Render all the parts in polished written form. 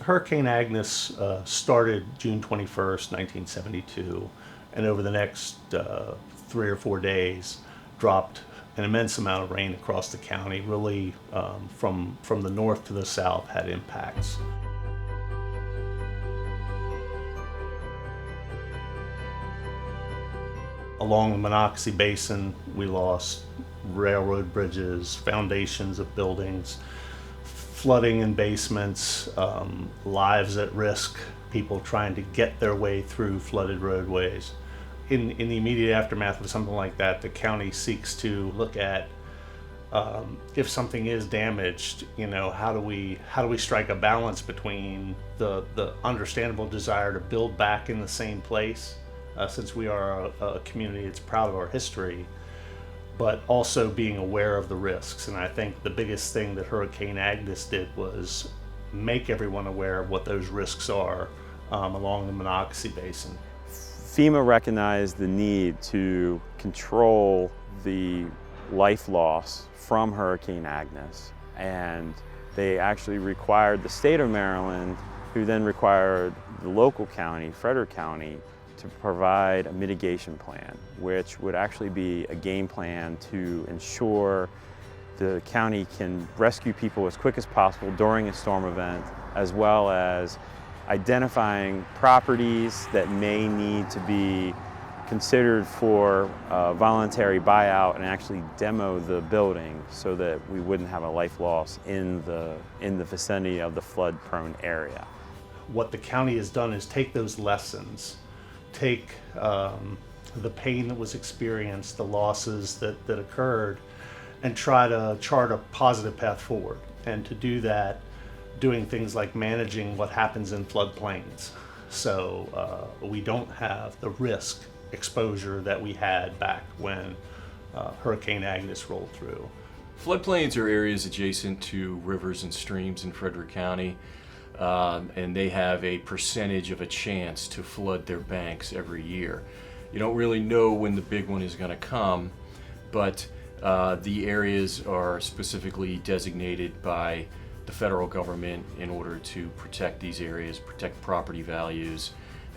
Hurricane Agnes started June 21st, 1972, and over the next 3 or 4 days dropped an immense amount of rain across the county, really from the north to the south had impacts. Along the Monocacy Basin, we lost railroad bridges, foundations of buildings, flooding in basements, lives at risk, people trying to get their way through flooded roadways. In the immediate aftermath of something like that, the county seeks to look at if something is damaged, how do we strike a balance between the understandable desire to build back in the same place, since we are a community that's proud of our history, but also being aware of the risks. And I think the biggest thing that Hurricane Agnes did was make everyone aware of what those risks are along the Monocacy Basin. FEMA recognized the need to control the life loss from Hurricane Agnes, and they actually required the state of Maryland, who then required the local county, Frederick County, to provide a mitigation plan, which would actually be a game plan to ensure the county can rescue people as quick as possible during a storm event, as well as identifying properties that may need to be considered for voluntary buyout and actually demo the building so that we wouldn't have a life loss in the vicinity of the flood-prone area. What the county has done is take those lessons, take the pain that was experienced, the losses that occurred, and try to chart a positive path forward. And to do that, doing things like managing what happens in floodplains. So we don't have the risk exposure that we had back when Hurricane Agnes rolled through. Floodplains are areas adjacent to rivers and streams in Frederick County, and they have a percentage of a chance to flood their banks every year. You don't really know when the big one is going to come, but the areas are specifically designated by the federal government in order to protect these areas, protect property values,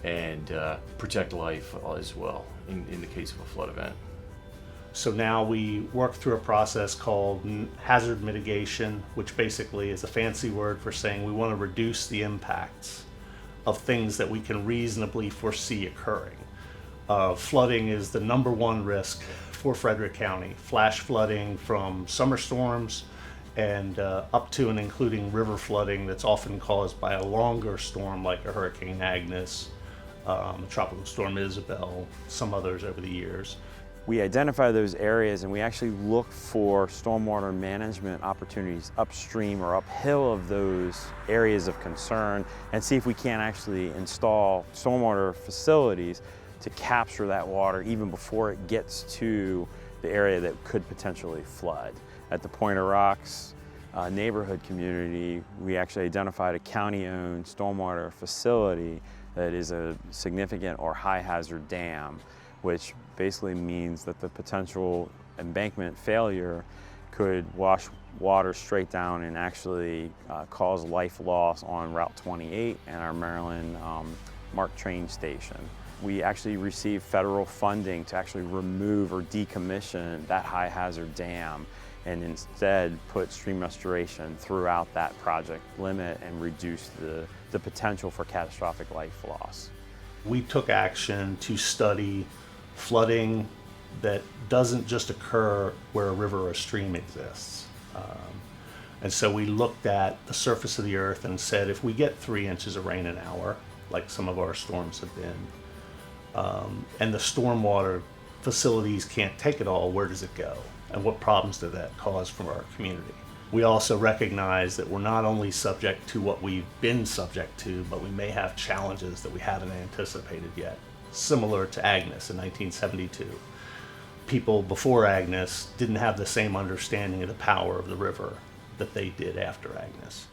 and protect life as well in the case of a flood event. So now we work through a process called hazard mitigation, which basically is a fancy word for saying we want to reduce the impacts of things that we can reasonably foresee occurring. Flooding is the #1 risk for Frederick County. Flash flooding from summer storms and up to and including river flooding that's often caused by a longer storm like a Hurricane Agnes, Tropical Storm Isabel, some others over the years. We identify those areas and we actually look for stormwater management opportunities upstream or uphill of those areas of concern and see if we can actually install stormwater facilities to capture that water even before it gets to the area that could potentially flood. At the Pointer Rocks neighborhood community, we actually identified a county-owned stormwater facility that is a significant or high-hazard dam, which basically means that the potential embankment failure could wash water straight down and actually cause life loss on Route 28 and our Maryland MARC train station. We actually received federal funding to actually remove or decommission that high hazard dam and instead put stream restoration throughout that project limit and reduce the potential for catastrophic life loss. We took action to study flooding that doesn't just occur where a river or stream exists. And so we looked at the surface of the earth and said, if we get 3 inches of rain an hour, like some of our storms have been, and the stormwater facilities can't take it all, where does it go? And what problems does that cause for our community? We also recognize that we're not only subject to what we've been subject to, but we may have challenges that we haven't anticipated yet, similar to Agnes in 1972. People before Agnes didn't have the same understanding of the power of the river that they did after Agnes.